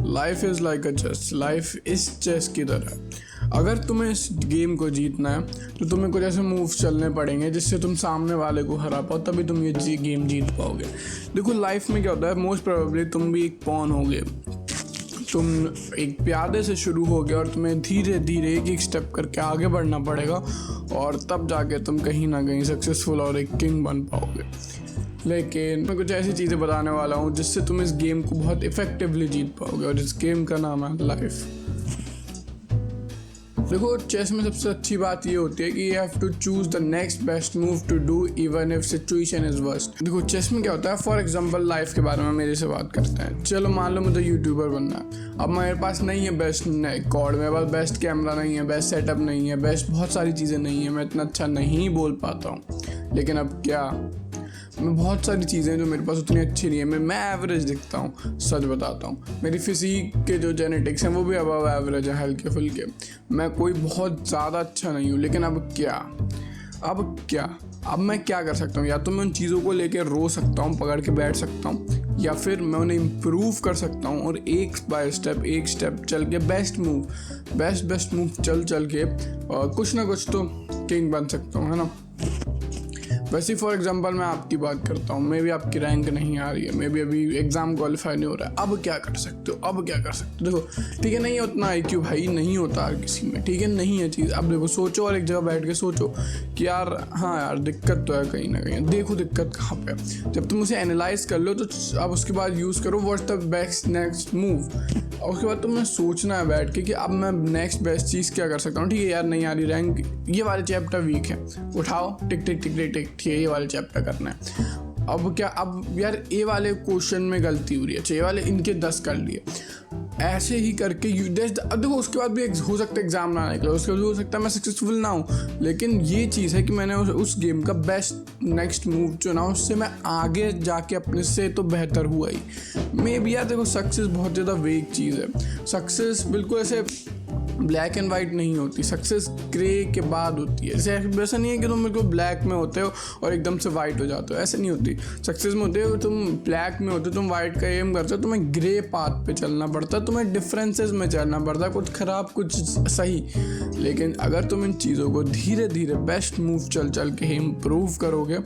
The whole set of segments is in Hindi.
Life is like a chess, life is chess की तरह। अगर तुम्हें इस गेम को जीतना है तो तुम्हें कुछ ऐसे मूव्स चलने पड़ेंगे जिससे तुम सामने वाले को हरा पाओ, तभी तुम ये गेम जीत पाओगे। देखो लाइफ में क्या होता है, मोस्ट प्रोबेबली तुम भी एक पॉन होगे, तुम एक प्यादे से शुरू होगे और तुम्हें धीरे धीरे एक एक स्टेप करके आगे बढ़ना पड़ेगा और तब जाके तुम कहीं ना कहीं सक्सेसफुल और एक किंग बन पाओगे। लेकिन मैं कुछ ऐसी चीज़ें बताने वाला हूँ जिससे तुम इस गेम को बहुत इफेक्टिवली जीत पाओगे, और इस गेम का नाम है लाइफ। देखो चेस में सबसे अच्छी बात ये होती है कि you have to choose the next best move to do even if situation is worst. देखो चेस में क्या होता है, फॉर एग्जांपल लाइफ के बारे में मेरे से बात करते हैं। चलो मान लो मुझे यूट्यूबर बनना है, अब मेरे पास नहीं है बेस्ट कॉर्ड, मेरे पास बेस्ट कैमरा नहीं है, बेस्ट सेटअप नहीं है, बेस्ट बहुत सारी चीज़ें नहीं है, मैं इतना अच्छा नहीं बोल पाता हूँ। लेकिन अब क्या, मैं बहुत सारी चीज़ें जो मेरे पास उतनी अच्छी नहीं है, मैं एवरेज दिखता हूँ, सच बताता हूँ। मेरी फिजिक के जो जेनेटिक्स हैं वो भी अबव एवरेज है, हल्के फुल्के। मैं कोई बहुत ज़्यादा अच्छा नहीं हूँ। लेकिन अब क्या, अब मैं क्या कर सकता हूँ? या तो मैं उन चीज़ों को लेकर रो सकता हूँ, पकड़ के बैठ सकता हूँ, या फिर मैं उन्हें इम्प्रूव कर सकता हूँ और एक स्टेप चल के बेस्ट मूव चल के कुछ ना कुछ तो किंग बन सकता हूँ, है ना। वैसे फॉर एग्जांपल मैं आपकी बात करता हूँ, मे भी आपकी रैंक नहीं आ रही है, मे भी अभी एग्ज़ाम क्वालिफाई नहीं हो रहा है। अब क्या कर सकते हो? देखो ठीक है, नहीं उतना IQ भाई नहीं होता हर किसी में, ठीक है, नहीं है चीज़। अब देखो सोचो और एक जगह बैठ के सोचो कि यार हाँ यार दिक्कत तो है कहीं ना कहीं, देखो दिक्कत कहाँ पे है। जब तुम उसे एनालाइज कर लो तो अब उसके बाद यूज़ करो what's the best next move, और उसके बाद तुम्हें सोचना है बैठ के कि अब मैं नेक्स्ट बेस्ट चीज़ क्या कर सकता हूँ। ठीक है यार नहीं आ रही रैंक, ये वाले चैप्टर वीक है, उठाओ टिक टिक टिक टिक टिक, ठीक है ये वाले चैप्टर करना है। अब यार ए वाले क्वेश्चन में गलती हो रही है, ये वाले इनके 10 कर लिए, ऐसे ही करके अब देखो उसके बाद भी हो सकता है एग्जाम ना निकले, उसके बाद भी हो सकता है मैं सक्सेसफुल ना हूँ। लेकिन ये चीज़ है कि मैंने उस गेम का बेस्ट नेक्स्ट मूव चुना, उससे मैं आगे जाके अपने से तो बेहतर हुआ ही। मे बी यार देखो सक्सेस बहुत ज़्यादा वेग चीज़ है। सक्सेस बिल्कुल ऐसे ब्लैक एंड वाइट नहीं होती, सक्सेस ग्रे के बाद होती है। ऐसा नहीं है कि तुम बिल्कुल ब्लैक में होते हो और एकदम से वाइट हो जाते हो, ऐसे नहीं होती। सक्सेस में होते हो तुम ब्लैक में होते हो, तुम वाइट का एम करते हो, तुम्हें ग्रे पाथ पे चलना पड़ता है, तुम्हें डिफरेंसेस में चलना पड़ता है, कुछ ख़राब कुछ सही। लेकिन अगर तुम इन चीज़ों को धीरे धीरे बेस्ट मूव चल के ही इम्प्रूव करोगे,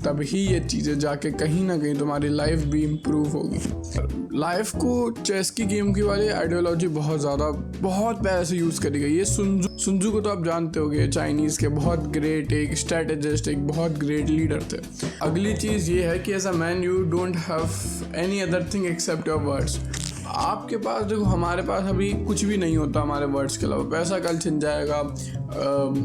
तभी ये चीज़ें जाके कहीं ना कहीं तुम्हारी लाइफ भी इम्प्रूव होगी। लाइफ को चेस की गेम की वाली आइडियोलॉजी बहुत पहले से यूज़ करी गई है। सुन्जू को तो आप जानते होगे, चाइनीज़ के बहुत ग्रेट एक स्ट्रेटेजिस्ट, एक बहुत ग्रेट लीडर थे। अगली चीज़ ये है कि as a man you don't have any other thing except your words. आपके पास देखो, हमारे पास अभी कुछ भी नहीं होता हमारे वर्ड्स के अलावा। पैसा कल छिन जाएगा,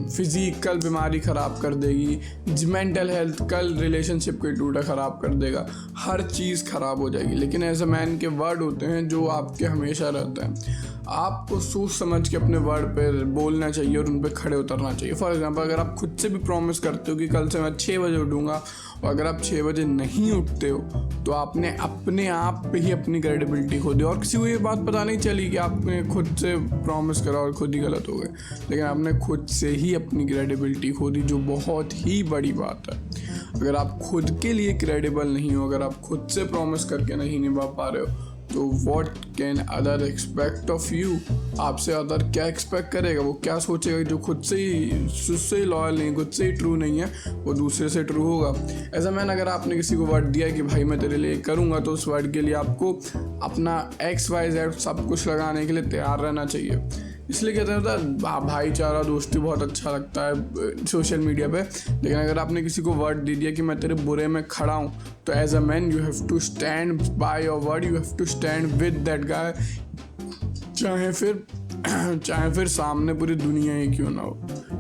फिजिक कल बीमारी ख़राब कर देगी, मेंटल हेल्थ कल रिलेशनशिप कोई टूटा ख़राब कर देगा, हर चीज़ ख़राब हो जाएगी। लेकिन एज अ मैन के वर्ड होते हैं जो आपके हमेशा रहते हैं। आपको सोच समझ के अपने वर्ड पर बोलना चाहिए और उन पर खड़े उतरना चाहिए। फॉर एग्जांपल अगर आप खुद से भी प्रॉमिस करते हो कि कल से मैं 6 बजे उठूँगा, और अगर आप 6 बजे नहीं उठते हो तो आपने अपने आप पे ही अपनी क्रेडिबिलिटी खो दी, और किसी को ये बात पता नहीं चली कि आपने खुद से प्रॉमिस करा और खुद ही गलत हो गए। लेकिन आपने खुद से ही अपनी क्रेडिबिलिटी खो दी, जो बहुत ही बड़ी बात है। अगर आप खुद के लिए क्रेडिबल नहीं हो, अगर आप खुद से प्रॉमिस करके नहीं निभा पा रहे हो, तो what can other expect of you? आपसे अदर क्या एक्सपेक्ट करेगा? वो क्या सोचेगा? जो खुद से ही लॉयल नहीं, खुद से ही ट्रू नहीं है, वो दूसरे से ट्रू होगा। ऐसा मैन अगर आपने किसी को वर्ड दिया है कि भाई मैं तेरे लिए करूँगा, तो उस वर्ड के लिए आपको अपना XYZ सब कुछ लगाने के लिए तैयार रहना चाहिए। इसलिए कहते हैं भाईचारा दोस्ती बहुत अच्छा लगता है सोशल मीडिया पे। लेकिन अगर आपने किसी को वर्ड दे दिया कि मैं तेरे बुरे में खड़ा हूँ, तो as a man you have to stand by your word, you have to stand with that guy, चाहे फिर सामने पूरी दुनिया ही क्यों ना हो।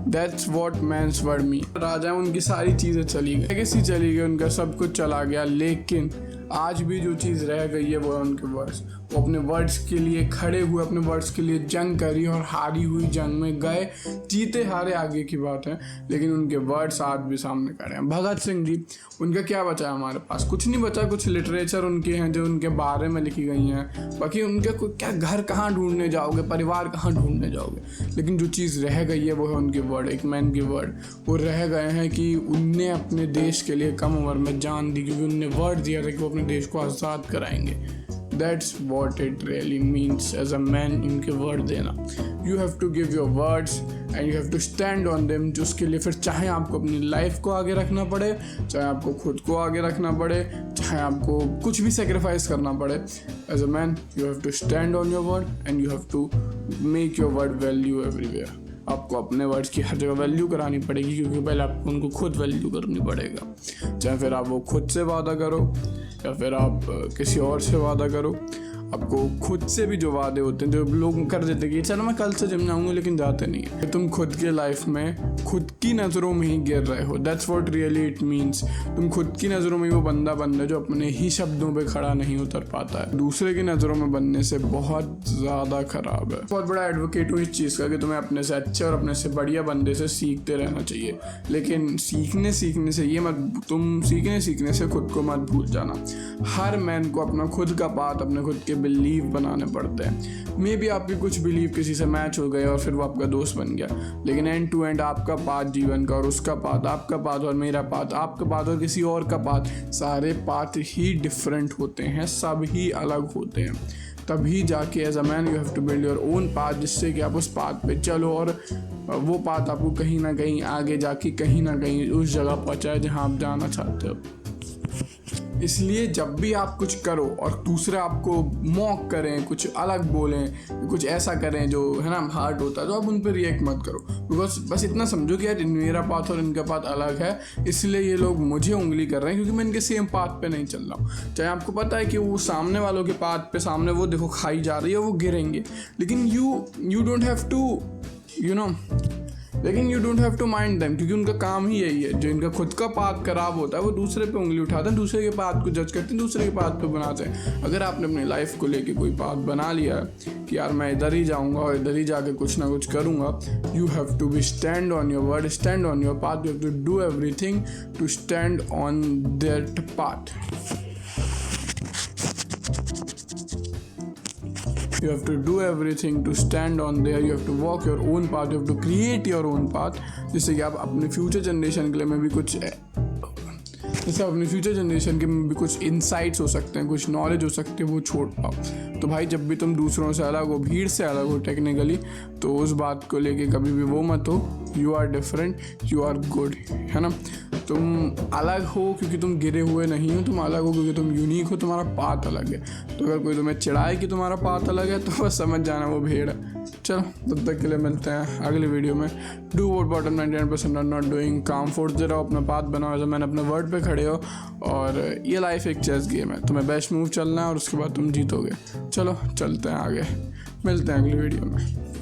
That's what man's word me. राजा उनकी सारी चीज़ें चली गई, उनका सब कुछ चला गया, लेकिन आज भी जो चीज़ रह गई है वो है उनके वर्ड्स। वो अपने वर्ड्स के लिए खड़े हुए, अपने वर्ड्स के लिए जंग करी और हारी हुई जंग में गए, जीते हारे आगे की बात है, लेकिन उनके वर्ड्स आज भी सामने खड़े हैं। भगत सिंह जी, उनका क्या बचा है हमारे पास? कुछ नहीं बचा। कुछ लिटरेचर उनके हैं जो उनके बारे में लिखी गई हैं, बाकी उनके क्या घर कहाँ ढूंढने जाओगे, परिवार कहाँ ढूंढने जाओगे। लेकिन जो चीज़ रह गई है वो है उनके वर्ड, एक मैन के वर्ड। वो रह गए हैं कि उनने अपने देश के लिए कम उम्र में जान दी, क्योंकि उनने वर्ड दिया था कि वो अपने देश को आज़ाद कराएंगे। That's what it really means as a man, उनके वर्ड देना। You have to give your words and you have to stand on them, जिसके लिए फिर चाहे आपको अपनी लाइफ को आगे रखना पड़े, चाहे आपको खुद को आगे रखना पड़े, चाहे आपको कुछ भी सेक्रीफाइस करना पड़े, as a man you have to stand on your word and you have to make your word value everywhere. आपको अपने वर्ड्स की हर जगह वैल्यू करानी पड़ेगी, क्योंकि पहले आपको उनको खुद वैल्यू करनी पड़ेगा। चाहे फिर आप वो खुद से वादा करो या फिर आप किसी और से वादा करो, आपको खुद से भी जो वादे होते हैं, जो लोग कर देते हैं कि चलो मैं कल से जिम जाऊंगा, लेकिन जाते नहीं है। तुम खुद के लाइफ में खुद की नज़रों में ही गिर रहे हो। That's what really it means. तुम खुद की नज़रों में वो बंदा बन रहे जो अपने ही शब्दों पे खड़ा नहीं उतर पाता है। दूसरे की नज़रों में बनने से बहुत ज़्यादा ख़राब है। बहुत बड़ा एडवोकेट हूँ इस चीज़ का कि तुम्हें अपने से अच्छे और अपने से बढ़िया बंदे से सीखते रहना चाहिए, लेकिन सीखने से ये मत, तुम सीखने से खुद को मत भूल जाना। हर मैन को अपना खुद का पाथ, अपने खुद के बिलीव बनाने पड़ते हैं। मे बी आपके कुछ बिलीव किसी से मैच हो गए और फिर वो आपका दोस्त बन गया, लेकिन एंड टू एंड आपका पाथ जीवन का और उसका पाथ, आपका पाथ और मेरा पाथ, आपका पाथ और किसी और का पाथ, सारे पाथ ही डिफरेंट होते हैं, सब ही अलग होते हैं। तभी जाके as a man you have to build your own path, जिससे कि आप उस पाथ पे चलो और वो पाथ आपको कहीं ना कहीं आगे जाके कहीं ना कहीं उस जगह पहुँचाए जहाँ आप जाना चाहते हो। इसलिए जब भी आप कुछ करो और दूसरे आपको मॉक करें, कुछ अलग बोलें, कुछ ऐसा करें जो है ना हार्ड होता है, तो आप उन पर रिएक्ट मत करो। बिकॉज बस इतना समझो कि यार मेरा पाथ और इनका पाथ अलग है, इसलिए ये लोग मुझे उंगली कर रहे हैं क्योंकि मैं इनके सेम पाथ पे नहीं चल रहा हूँ। चाहे आपको पता है कि वो सामने वालों के पाथ पे, सामने वो देखो खाई जा रही है, वो गिरेंगे, लेकिन यू डोंट हैव टू लेकिन you don't have to mind them, क्योंकि उनका काम ही यही है। जो इनका खुद का पाथ खराब होता है वो दूसरे पे उंगली उठाते हैं, दूसरे के पाथ को जज करते हैं, दूसरे के पाथ पे बनाते हैं। अगर आपने अपनी लाइफ को लेके कोई पाथ बना लिया है कि यार मैं इधर ही जाऊंगा और इधर ही जाके कुछ ना कुछ करूंगा, you have to be stand on your word, stand on your path, you have to do everything to stand on that path. You have to do everything to stand on there. You have to walk your own path. You have to create your own path. जिससे कि आप अपने फ्यूचर जनरेशन के लिए में भी कुछ, जैसे अपनी फ्यूचर जनरेशन के में भी कुछ इंसाइट्स हो सकते हैं, कुछ नॉलेज हो सकती है, वो छोड़ पाओ। तो भाई जब भी तुम दूसरों से अलग हो, भीड़ से अलग हो टेक्निकली, तो उस बात को लेके कभी भी वो मत हो। You are different, you are good, है ना। तुम अलग हो क्योंकि तुम गिरे हुए नहीं हो, तुम अलग हो क्योंकि तुम यूनिक हो, तुम्हारा पाथ अलग है। तो अगर कोई तुम्हें चिढ़ाए कि तुम्हारा पाथ अलग है, तो बस समझ जाना वो भीड़ है। चलो तब तक के लिए मिलते हैं अगली वीडियो में। Do what bottom 99% are not doing, काम फोड़ते रहो, अपना पाथ बनाओ, जैसे मैंने अपने वर्ड पे खड़े हो। और ये लाइफ एक चेस गेम है, तुम्हें बेस्ट मूव चलना है और उसके बाद तुम जीतोगे। चलो चलते हैं आगे, मिलते हैं अगली वीडियो में।